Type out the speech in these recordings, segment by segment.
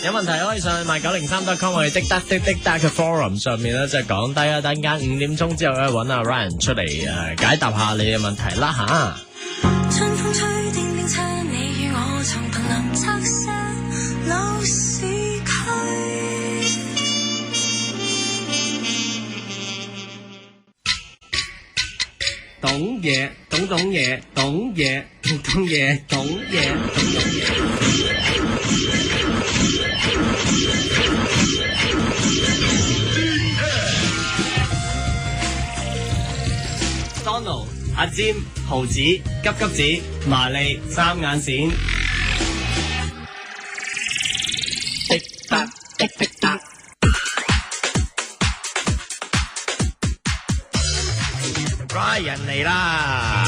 有問題可以上去my903.com 我哋的嘅 forum 上面咧，即係講低啊，等間5點鐘之後咧，揾阿 Ryan 出嚟解答下你嘅問題啦吓。春風吹叮叮車，你與我曾憑良策些老市區。懂嘢，懂嘢，懂嘢，懂嘢，懂嘢，懂嘢。Donald、阿尖、豪子、急急子、麻利、三眼線。滴答滴滴答。Ryan 嚟啦，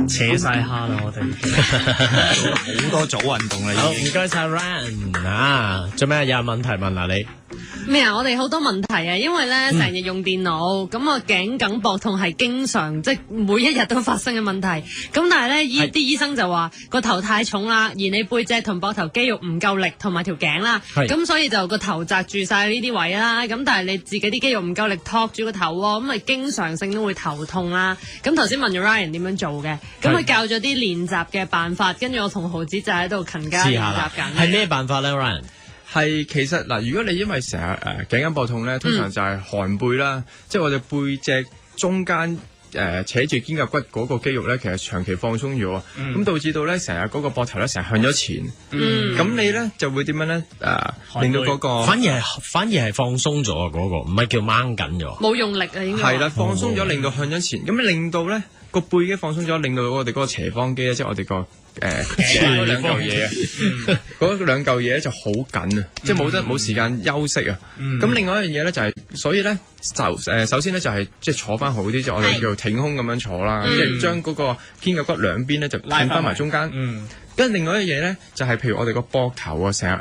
扯晒蝦啦，我哋好多組運動啦，好已經。唔該晒 Ryan 啊，做咩有問題問下你？咩啊？我哋好多問題啊，因為咧成日用電腦，咁我頸梗膊痛係經常即係每一日都發生嘅問題。咁但係咧，啲醫生就話個頭太重啦，而你背脊同膊頭肌肉唔夠力，同埋條頸啦，咁所以就個頭紮住晒呢啲位啦。咁但係你自己啲肌肉唔夠力托住個頭喎，咁咪經常性都會頭痛啦。咁頭先問咗 Ryan 點樣做嘅，咁佢教咗啲練習嘅辦法，跟住我同豪子就喺度勤加練習緊。係咩辦法咧 ，Ryan？係其實嗱，如果你因為成日頸緊膊痛咧，通常就係寒背啦，即係我哋背脊中間扯住肩胛骨嗰個肌肉咧，其實長期放鬆咗，咁導致到咧成日嗰個膊頭咧成日向咗前，咁你咧就會點樣咧令到嗰個反而係放鬆咗嗰個，唔係叫掹緊咗，冇用力啊，應該係啦，放鬆咗令到向咗前，咁令到咧個背肌放鬆咗，令到我哋嗰個斜方肌咧，即係我哋個嗰兩嚿嘢啊，嗰兩嚿嘢就好緊啊，即係冇時間休息啊。咁另外一樣嘢咧就係，所以咧首先咧就係即係坐翻好啲，即係我哋叫做挺胸咁樣坐啦，即係將嗰個肩胛骨兩邊咧就拉翻埋中間。跟住另外一樣嘢咧就係譬如我哋個膊頭啊，成日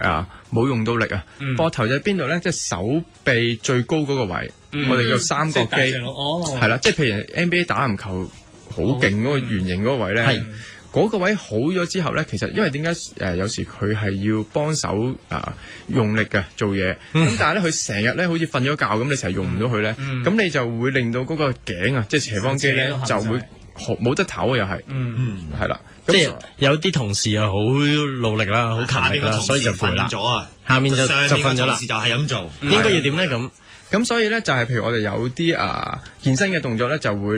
冇用到力啊，膊頭就喺邊度咧？即係手臂最高嗰個位，我哋叫三角肌，係啦，即係譬如 NBA 打籃球好勁嗰個圓形嗰個位咧。嗰個位好咗之後咧，其實因為點解有時佢係要幫手用力嘅做嘢，咁但係咧佢成日咧好似瞓咗覺咁，你成日用唔到佢咧，咁你就會令到嗰個頸啊，即係斜方肌咧就會冇得唞啊，又係，係啦，即係有啲同事又好努力啦，好勤力啦，所以就攰啦，下面就瞓咗啦，就係咁做，應該要點咧咁？咁所以咧就係譬如我哋有啲健身嘅動作咧，就會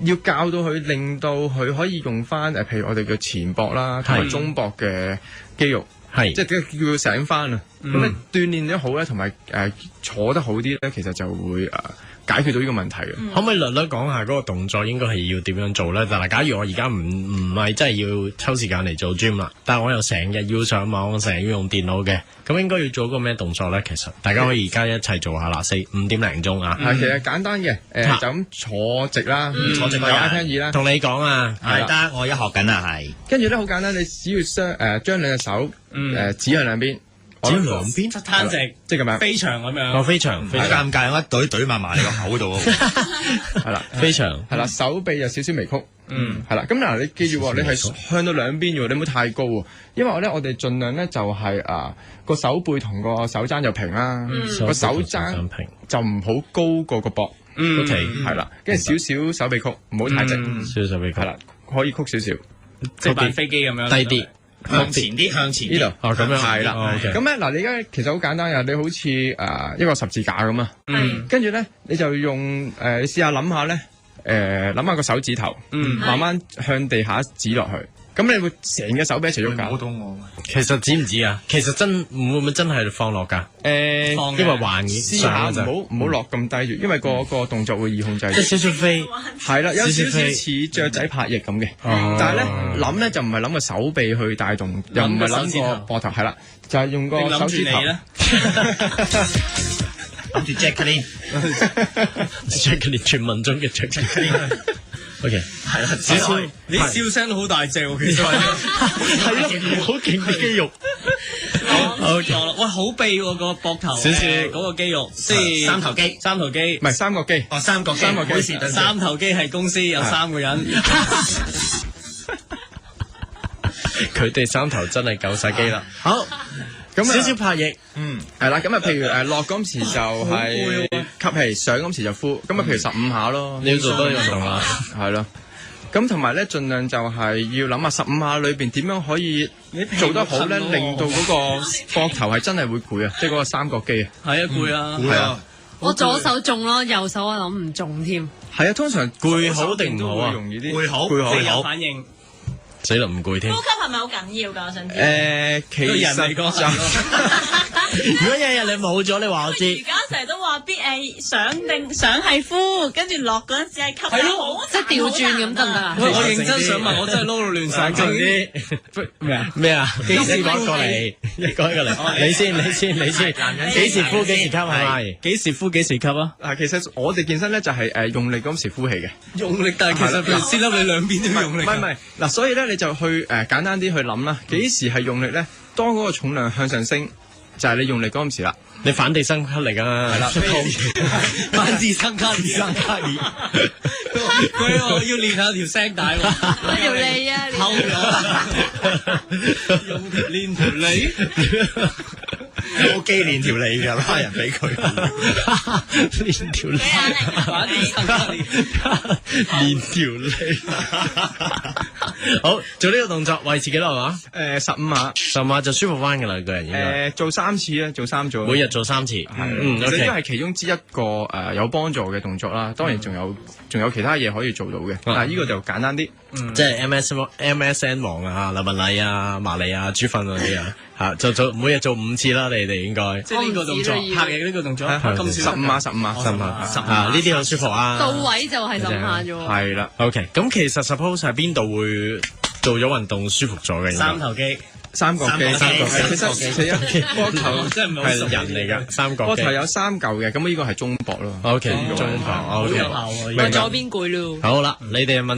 要教到佢，令到佢可以用翻譬如我哋嘅前膊啦，同埋中膊嘅肌肉，即係叫佢醒翻啊！咁你鍛鍊得好咧，同埋坐得好啲咧，其實就會解決到呢個問題嘅。可唔可以略略講下嗰個動作應該係要點樣做咧？嗱，假如我而家唔係真係要抽時間嚟做 gym 啦，但係我又成日要上網，成日要用電腦嘅，咁應該要做個咩動作咧？其實大家可以而家一齊做下啦，5點零鐘啊！其實簡單嘅，就咁坐直啦，坐直有 iPad 椅啦，同你講啊，係得，我而家學緊啊，係。跟住咧好簡單，你只要將兩隻手指向兩邊。指兩邊攤直，即係咁樣飛長咁樣。飛長，好尷尬，我一懟埋埋你個口度。係啦，飛長，係啦，手臂有少少微曲。係啦。咁嗱，你記住喎，你係向到兩邊喎，你唔好太高喎。因為咧，我哋盡量咧就係個手背同個手踭就平啦，個手踭就唔好高過個膊。OK，係啦，跟住少少手臂曲，唔好太直。少少手臂曲，係啦，可以曲少少，即係扮飛機咁樣。低啲。向前啲，向前呢度咁樣係啦。咁咧嗱，你而家其實好簡單嘅，你好似一個十字架咁啊。跟住咧，你就用你試下諗下咧，諗下個手指頭，慢慢向地下指落去。咁你會成個手臂一齊喐㗎？摸到我。其實指唔指啊？其實會唔會真係放落㗎？因為橫試下唔好落咁低住，因為個動作會易控制。即係少少飛，係啦，有少少似雀仔拍翼咁嘅。但係咧諗咧就唔係諗個手臂去帶動，又唔係諗個膊頭，係啦，就係用個手指頭。諗住 Jacqueline 全民中嘅 Jacqueline。OK， 係啦，少少，你笑聲都好大隻喎，其實係咯，好勁啲肌肉。好，喂，好痹喎個膊頭，少少嗰個肌肉，即係三頭肌，唔係三角肌。三角肌，三頭肌係公司有3個人。佢哋三頭真係夠晒機啦。好，咁少少拍翼，係啦，咁啊，譬如落嗰時就係吸氣，上嗰時就呼，咁啊，譬如15下咯，你要做多啲運動啦。係咯。咁同埋咧，盡量就係要諗下15下裏邊點樣可以做得好咧，令到嗰個膊頭係真係會攰啊，即係嗰個三角肌啊。係啊，攰啊，係啊，我左手中咯，右手我諗唔中添。係啊，通常攰好定唔好啊？容易啲，會好，攰好即係有反應。死啦，唔攰添。呼吸係咪好緊要㗎？我想知。其對人嚟實講係咯如果日日你冇咗，你話我知。而家成日都話上係呼，跟住落嗰陣時係吸。係咯即係調轉咁得唔得啊？喂，我認真想問，我真係撈到亂晒冷靜啲。咩啊？咩啊？幾時講過嚟？一個嚟。你先。幾時呼？幾時吸？係。幾時呼？幾時吸啊？嗱，其實我哋健身咧就係用力嗰時呼氣嘅。用力，但係其實譬如先粒你兩邊點用力？唔係嗱，所以咧你就去簡單啲去諗啦，幾時係用力咧？當嗰個重量向上升，就係你用力嗰陣時啦。你反地心吸力啊！係啦，反自生卡爾，佢話要練下條聲帶喎，條脷啊，偷咗，用練條脷。我機練條脷㗎，拉人俾佢。練條脷，反自生卡爾，練條脷。好，做呢個動作維持幾耐話15下， ？10下就舒服翻㗎啦，個人應該。做3次啊，做3組。每日做3次。其實呢個係其中之一個有幫助嘅動作啦。當然仲有其他嘢可以做到嘅，但係呢個就簡單啲。即係 MSN 王啊、劉文麗啊、麻利啊、朱訓嗰啲啊，嚇就每日做5次啦，你哋應該。即係呢個動作，拍翼呢個動作，今次15下啊，呢啲好舒服啊。到位就係15下啫喎。係啦。 OK，咁其實 suppose 喺邊度會做咗運動舒服咗嘅？三頭肌。三角肌，其實膊頭真係唔係好熟係人嚟㗎，三角肌。膊頭有3嚿嘅，咁呢個係中膊咯。 OK，中膊。好有效喎。我左邊攰咯。好啦，你哋問。